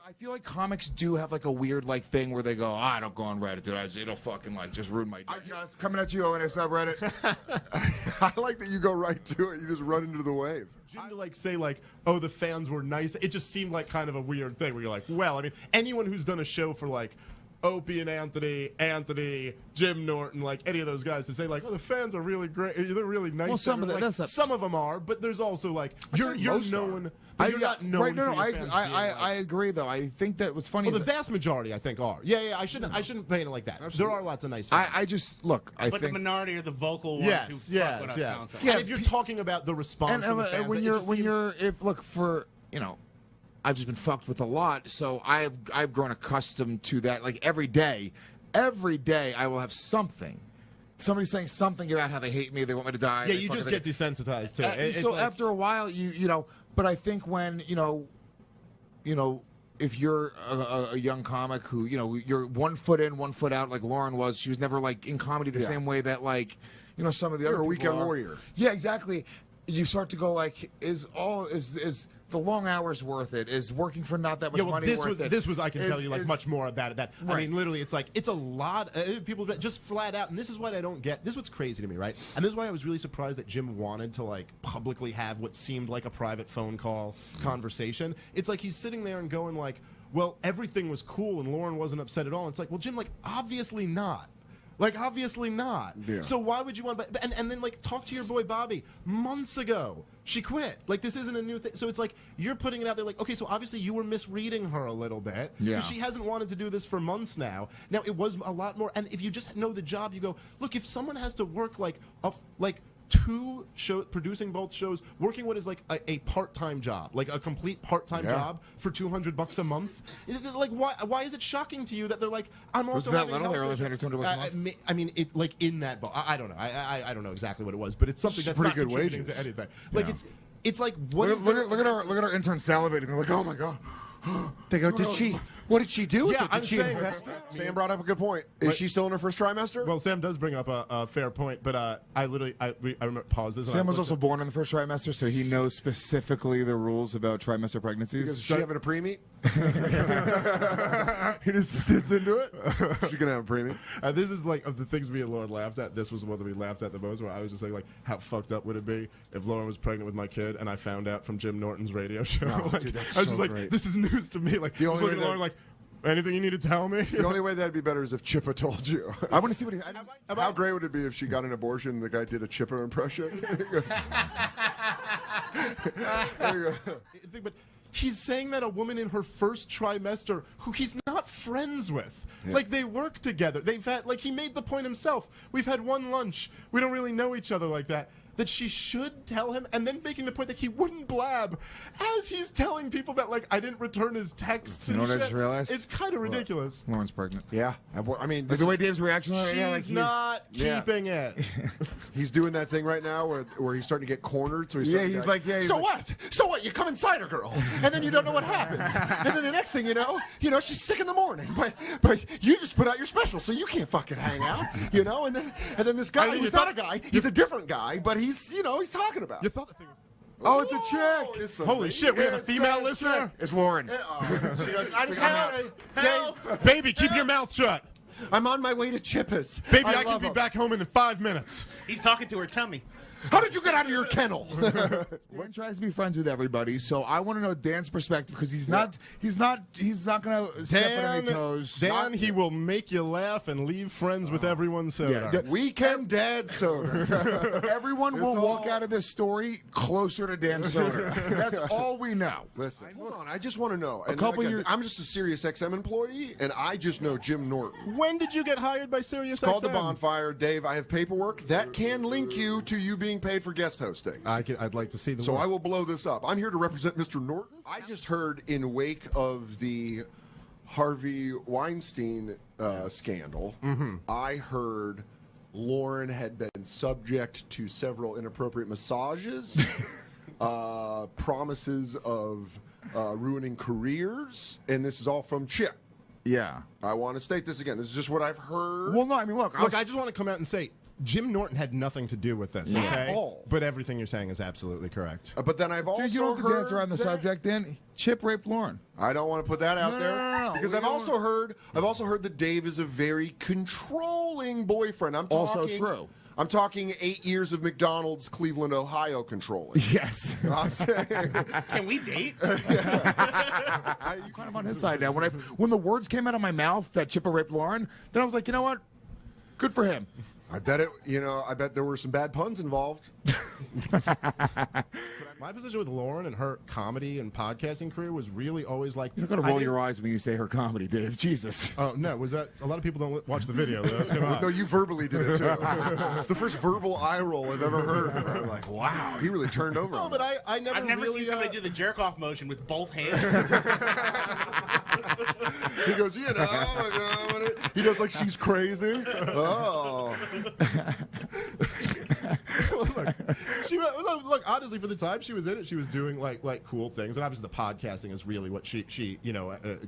I feel like comics do have like a weird like thing where they go, I don't go on Reddit, dude. It'll fucking like just ruin my day. Coming at you, O&A Subreddit. I like that you go right to it. You just run into the wave. Jim to like say like, oh, the fans were nice. It just seemed like kind of a weird thing where you're like, well, I mean, anyone who's done a show for like Opie and Anthony, Jim Norton, like any of those guys to say like, oh, the fans are really great. They're really nice. Well, some of them are, but there's also like you're known. You're not known. Right, no, I agree though. I think that what's funny. Well, the vast majority, I think, are. Yeah. I shouldn't paint it like that. Absolutely. There are lots of nice fans. I just look. I but think the minority are the vocal ones. Yes. Yeah. And if you're talking about the response, and from the fans, you know, I've just been fucked with a lot, so I've grown accustomed to that. Like every day I will have something. Somebody saying something about how they hate me, they want me to die. Yeah, you just get desensitized to it. So like, after a while, you know. But I think when you know, if you're a young comic who you're 1 foot in, 1 foot out, like Lauren was. She was never like in comedy the same way that like some of the other people weekend are. warrior. Yeah, exactly. You start to go like, is the long hours worth it? Is working for not that much money worth it? This was I can tell you like much more about it. That right. I mean, literally, it's like it's a lot. People just flat out, and this is what I don't get. This is what's crazy to me, right? And this is why I was really surprised that Jim wanted to like publicly have what seemed like a private phone call conversation. It's like he's sitting there and going like, well, everything was cool and Lauren wasn't upset at all. And it's like, well, Jim, like obviously not. Like, obviously not. Yeah. So why would you want... And then, like, talk to your boy Bobby. Months ago, she quit. Like, this isn't a new thing. So it's like, you're putting it out there like, okay, so obviously you were misreading her a little bit. Yeah. She hasn't wanted to do this for months now. Now, it was a lot more... And if you just know the job, you go, look, if someone has to work, like 2 shows, producing both shows, working what is like a part-time job, like a complete part-time job for $200 a month. Like, why is it shocking to you that they're like, I'm also having that little? They're only paying $200 a month. I mean, it like in that boat. I don't know. I don't know exactly what it was, but it's something that's pretty not good contributing wages to anything. Like it's like what? Look at our intern salivating. They're like, oh my god. They go, what did she do? Yeah, I'm saying Sam brought up a good point. Is she still in her first trimester? Well, Sam does bring up a fair point, but I remember pause this. Sam was also born in the first trimester, so he knows specifically the rules about trimester pregnancies. Is she having a preemie? He just sits into it. She's gonna have a preemie. This is like of the things me and Lauren laughed at. This was one that we laughed at the most. Where I was just like, how fucked up would it be if Lauren was pregnant with my kid and I found out from Jim Norton's radio show? Dude, that's I was so just like, great. this is news to me. Like, the only way Lauren like. Anything you need to tell me? The only way that'd be better is if Chippa told you. I want to see what he... How great would it be if she got an abortion and the guy did a Chippa impression? There you go. But he's saying that a woman in her first trimester who he's not friends with. Yeah. Like, they work together. They've had... Like, he made the point himself. We've had one lunch. We don't really know each other like that. That she should tell him, and then making the point that he wouldn't blab as he's telling people that, like, I didn't return his texts and shit. I just realized? It's kind of ridiculous. Lauren's pregnant. Yeah. I mean... Like the way Dave's reaction on it, She's not keeping it. He's doing that thing right now where he's starting to get cornered. So he's like, so what? So what? You come inside her, girl, and then you don't know what happens. And then the next thing you know, she's sick in the morning. But you just put out your special, so you can't fucking hang out, And then this guy, who's not a guy, he's a different guy, but he's talking about. You thought the thing was... Oh, it's a chick. Holy shit, we have a female listener? It's Lauren. She goes, I just want to say, Dave, baby, keep your mouth shut. I'm on my way to Chippa's. Baby, I can be back home in 5 minutes. He's talking to her tummy. How did you get out of your kennel? Dan tries to be friends with everybody, so I want to know Dan's perspective because he's not going to step on any toes. Dan, he will make you laugh and leave friends with everyone. So Weekend Dad Soder. Everyone will walk out of this story closer to Dan Soder. That's all we know. Listen, hold on. I just want to know. And I'm just a Sirius XM employee, and I just know Jim Norton. When did you get hired by Sirius XM? It's called The Bonfire. Dave, I have paperwork that can link you to you being paid for guest hosting. I'd like to see the. So I will blow this up. I'm here to represent Mr. Norton. I just heard in wake of the Harvey Weinstein scandal, I heard Lauren had been subject to several inappropriate massages, promises of ruining careers, and this is all from Chip. Yeah. I want to state this again. This is just what I've heard. Well, no, I mean, look, I just want to come out and say, Jim Norton had nothing to do with this. Not Okay, at all. but everything you're saying is absolutely correct. But then I've also Dude, you don't have to heard dance around the that- subject. Then Chip raped Lauren. I don't want to put that out No, there no, because we I've don't- also heard that Dave is a very controlling boyfriend. I'm Also talking, true. I'm talking 8 years of McDonald's, Cleveland, Ohio controlling. Yes. I'm saying, Can we date? I'm kind of on his side now. When the words came out of my mouth that Chipper raped Lauren, then I was like, you know what? Good for him. I bet there were some bad puns involved. My position with Lauren and her comedy and podcasting career was really always like You're going to roll your eyes when you say her comedy, Dave. Jesus. Oh no, was that a lot of people don't watch the video? Though. Come on. No, you verbally did it too. It's the first verbal eye roll I've ever heard. I'm like, wow, he really turned over. No, on but me. I never I've never really, seen somebody do the jerk off motion with both hands. He goes, he does like she's crazy. Oh. Look, honestly, for the time she was in it, she was doing like cool things, and obviously the podcasting is really what she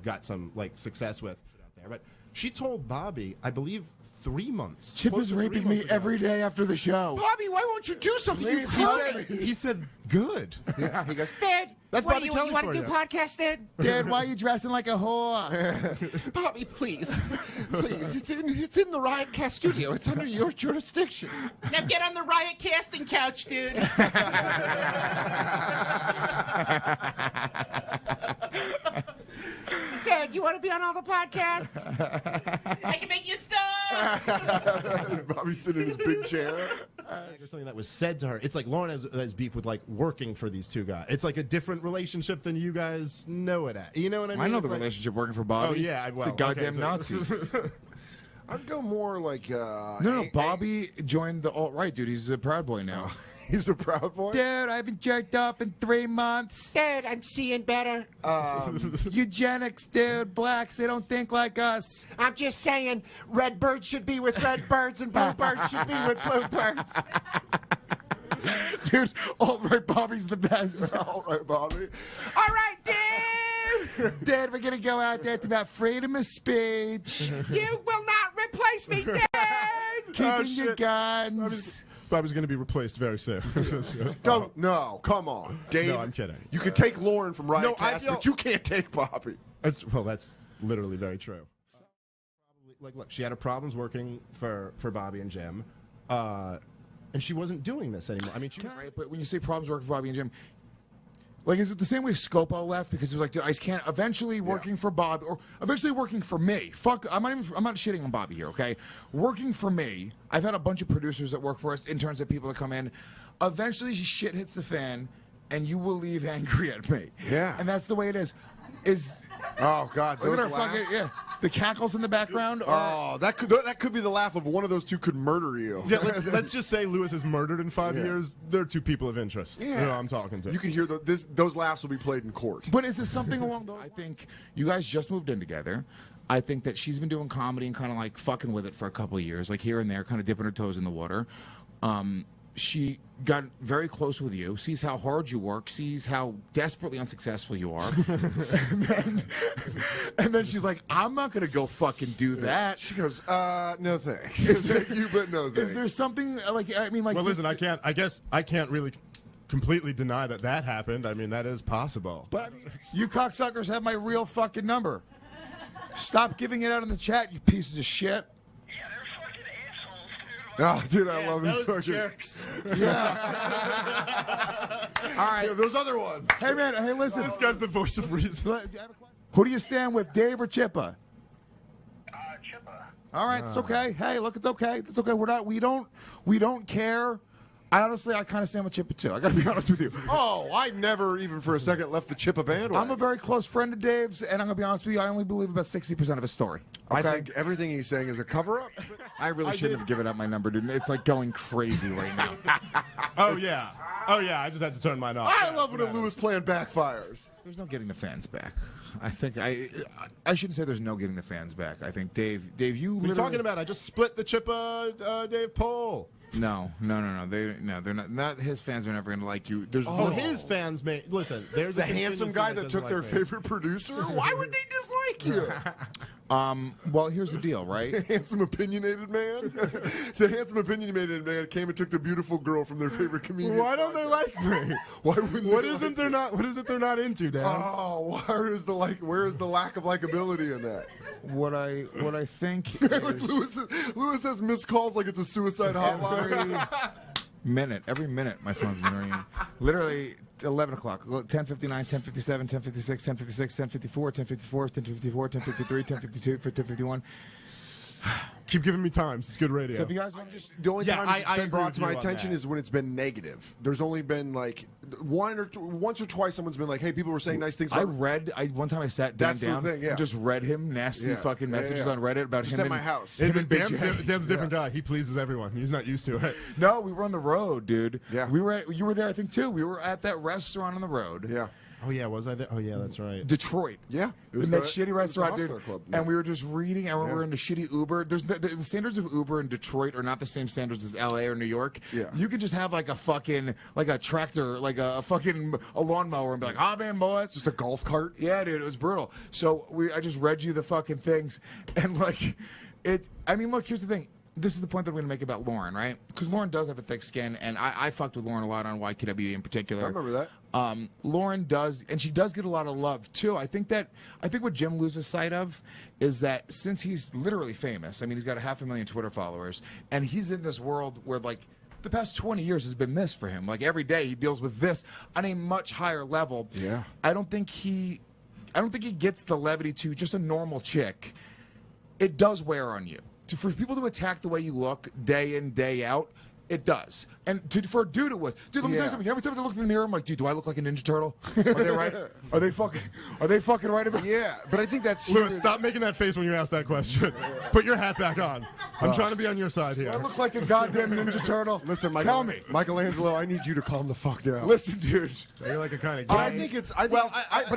got some like success with out there. But she told Bobby, I believe, 3 months. Chip close is to 3 raping me months ago. every day after the show. Bobby, why won't you do something? You He said good. Yeah, he goes, Dad, That's what, Bobby you Kelly want for to do you. podcast, Dad? Dad, why are you dressing like a whore? Bobby, please. Please. It's in the Riotcast studio. It's under your jurisdiction. Now get on the Riot casting couch, dude. Dad, you want to be on all the podcasts? I can make you a star. Bobby's sitting in his big chair. Or something that was said to her. It's like Lauren has beef with like working for these two guys. It's like a different relationship than you guys know it at. You know what I mean? I know It's the like- relationship working for Bobby. Oh, yeah, It's well, a goddamn okay, Nazi. I'd go more like No, Bobby joined the alt-right, dude. He's a Proud Boy now. He's a Proud Boy. Dude, I haven't jerked off in 3 months. Dad, I'm seeing better. Eugenics, dude. Blacks, they don't think like us. I'm just saying, red birds should be with red birds and blue birds should be with blue birds. Dude, alt-right Bobby's the best. All right, Bobby. All right, Dad. Dad, we're going to go out there. It's about freedom of speech. You will not replace me, Dad. Keeping shit. your guns. Bobby's going to be replaced very soon. Don't. No, come on, Dave. No, I'm kidding. You could take Lauren from Riotcast, I feel- but you can't take Bobby. That's literally very true. Like, look, she had her problems working for Bobby and Jim, and she wasn't doing this anymore. I mean, she was. Right, but when you say problems working for Bobby and Jim, like, is it the same way Scopo left? Because he was like, dude, I just can't. Eventually working for Bobby, or eventually working for me. Fuck, I'm not shitting on Bobby here, okay? Working for me, I've had a bunch of producers that work for us, interns that people that come in. Eventually, shit hits the fan, and you will leave angry at me. Yeah. And that's the way it is. Oh God, Look those at her laughs. fucking, yeah. The cackles in the background are. Oh, that could be the laugh of one of those two could murder you. Yeah, let's just say Lewis is murdered in 5 Yeah. years. They're two people of interest. Yeah. Who I'm talking to. You can hear those laughs will be played in court. But is this something along those? I think you guys just moved in together. I think that she's been doing comedy and kind of like fucking with it for a couple of years, like here and there, kind of dipping her toes in the water. She got very close with you, sees how hard you work, sees how desperately unsuccessful you are. and then she's like, I'm not going to go fucking do that. She goes, no thanks. Thank you, but no thanks. Is there something like, I mean, like. Well, listen, I guess I can't really completely deny that happened. I mean, that is possible. But I mean, you cocksuckers have my real fucking number. Stop giving it out in the chat, you pieces of shit. Yeah, they're fucking assholes, Oh, dude. dude, I love his Those fucking. jerks. All right. Yeah, those other ones. Hey, man, hey, listen. This guy's the voice of reason. Who do you stand with, Dave or Chippa? Chipper. All right, it's okay. Hey, look, it's okay. It's okay. We don't care. I kind of stand with Chippa too. I got to be honest with you. Oh, I never even for a second left the Chippa bandwagon. I'm a very close friend of Dave's, and I'm gonna be honest with you. I only believe about 60% of his story. I Okay? think everything he's saying is a cover-up. I really shouldn't have given out my number, dude. It's like going crazy right now. Oh yeah. I just had to turn mine off. I love when a Lewis plan backfires. There's no getting the fans back. I think I shouldn't say there's no getting the fans back. I think Dave, you What are you literally talking about? I just split the Chippa Dave poll. No. They're not. His fans are never gonna like you. There's Oh, no, his fans may listen. There's The a handsome contingency guy that doesn't took like their me. favorite producer? Why would they dislike you? Well, here's the deal, right? Handsome, opinionated man. The handsome, opinionated man came and took the beautiful girl from their favorite comedian. Why don't they like me? Why wouldn't What they isn't like there not? What is it they're not into, Dan? Oh, where is the lack of likability in that? What I think Like is Lewis has missed calls like it's a suicide hotline. every minute my phone's been ringing. Literally 11 o'clock, 10:59, 10:57, 10:56, 10:56, 10:54, 10:54, 10:54, 10:53, 10:52, 10:51. Keep giving me times. It's good radio. So if you guys want to just The only Yeah, time I it's been agree brought with to you my on attention that. is when it's been negative. There's only been like once or twice someone's been like, "Hey, people were saying nice things." I about read. One time I sat Dan That's the down thing, yeah. and just read him nasty Yeah. fucking Yeah, messages yeah. on Reddit about Just him at and my house. Him and Big Dan's, J. Dan's a different guy. He pleases everyone. He's not used to it. No, we were on the road, dude. Yeah. You were there, I think, too. We were at that restaurant on the road. Yeah, Oh yeah, was I there? Oh yeah, that's right. Detroit. yeah. In that shitty restaurant, dude. Hustler Club. And we were just reading, and we were in the shitty Uber. There's the standards of Uber in Detroit are not the same standards as LA or New York. Yeah. You could just have like a fucking, like a tractor, like a fucking a lawnmower and be like, "Ah, man, boys." Just a golf cart. Yeah, dude, it was brutal. So I just read you the fucking things, and like, I mean, look, here's the thing. This is the point that we're gonna make about Lauren, right? Because Lauren does have a thick skin, and I fucked with Lauren a lot on YKW in particular. I remember that. Lauren does, and she does get a lot of love too. I think what Jim loses sight of is that since he's literally famous, I mean, he's got 500,000 Twitter followers, and he's in this world where like the past 20 years has been this for him. Like every day he deals with this on a much higher level. Yeah. I don't think he gets the levity to just a normal chick. It does wear on you. For people to attack the way you look day in, day out, it does. And for a dude, it was. Dude, let me tell you something. Every time I look in the mirror, I'm like, dude, do I look like a Ninja Turtle? Are they right? Are they fucking right about? Yeah, but I think that's Lewis, stop making that face when you ask that question. Put your hat back on. I'm trying to be on your side here. I look like a goddamn Ninja Turtle. Listen, tell me. Michelangelo, I need you to calm the fuck down. Listen, dude. You're like a kind of I gay. think it's. But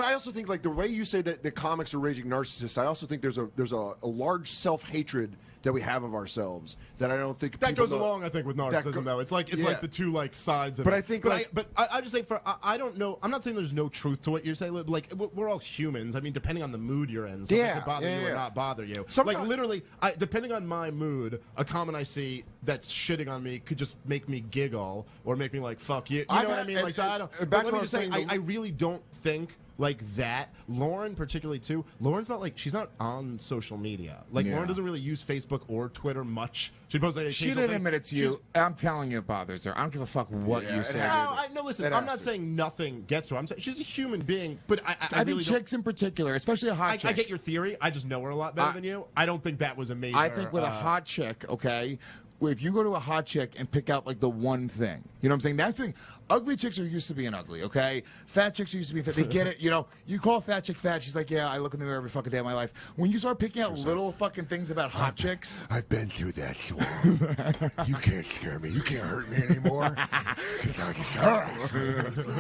I also think like the way you say that the comics are raging narcissists. I also think there's a large self-hatred that we have of ourselves that I don't think that people goes know. along, I think, with narcissism, though. It's like Yeah. the two like sides of But it. I think, but like- I just say I don't know. I'm not saying there's no truth to what you're saying. Like we're all humans. I mean, depending on the mood you're in, something Yeah, could bother yeah, you yeah. or not bother you. Sometimes- like literally, depending on my mood, a comment I see that's shitting on me could just make me giggle or make me like fuck you. You know I've what I had- mean? Like so I don't. and But back let to me what just I say, was saying, I really don't think. Like that, Lauren particularly too. Lauren's not like she's not on social media. Like Yeah. Lauren doesn't really use Facebook or Twitter much. She posts like She occasional didn't thing. admit it to you. I'm telling you, it bothers her. I don't give a fuck what Yeah, you it say. has No, listen. It I'm has not to. saying nothing gets her. I'm saying she's a human being, but I I really think chicks in particular, especially a hot don't. chick. I get your theory. I just know her a lot better I- than you. I don't think that was a major. I think with a hot chick, okay, if you go to a hot chick and pick out like the one thing, you know what I'm saying? That's the thing. Ugly chicks are used to being ugly, okay? Fat chicks are used to being fat. They get it, you know. You call a fat chick fat, she's like, yeah, I look in the mirror every fucking day of my life. When you start picking out little fucking things about hot chicks, I've been through that swamp. You can't scare me. You can't hurt me anymore. 'Cause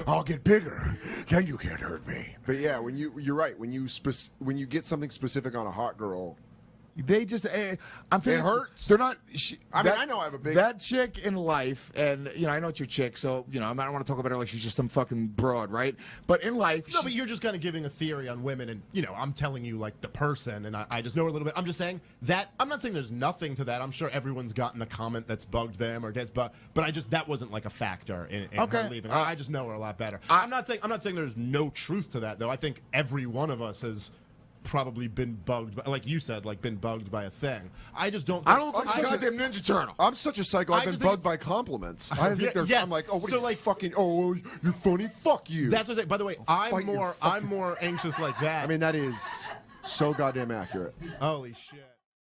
I'll get bigger. Then you can't hurt me. But yeah, you're right. When you get something specific on a hot girl, they just, I'm telling It you, hurts. they're not. I know I have a big- that chick in life, and you know, I know it's your chick, so you know, I don't want to talk about her like she's just some fucking broad, right? But in life, No, but you're just kind of giving a theory on women, and you know, I'm telling you like the person, and I just know her a little bit. I'm just saying that I'm not saying there's nothing to that. I'm sure everyone's gotten a comment that's bugged them or gets bugged, but that wasn't like a factor in Okay. her leaving. I just know her a lot better. I'm not saying there's no truth to that though. I think every one of us has probably been bugged, like you said, like been bugged by a thing. I just don't. I don't look I'm like a such a- goddamn Ninja Turtle. I'm such a psycho. I I've been just think bugged by compliments. I think Yeah, they're. yes. I'm like, oh, what So, are you like- fucking? Oh, you're funny. Fuck you. That's what I say. By the way, fight I'm your more fucking- anxious like that. I mean, that is so goddamn accurate. holy shit.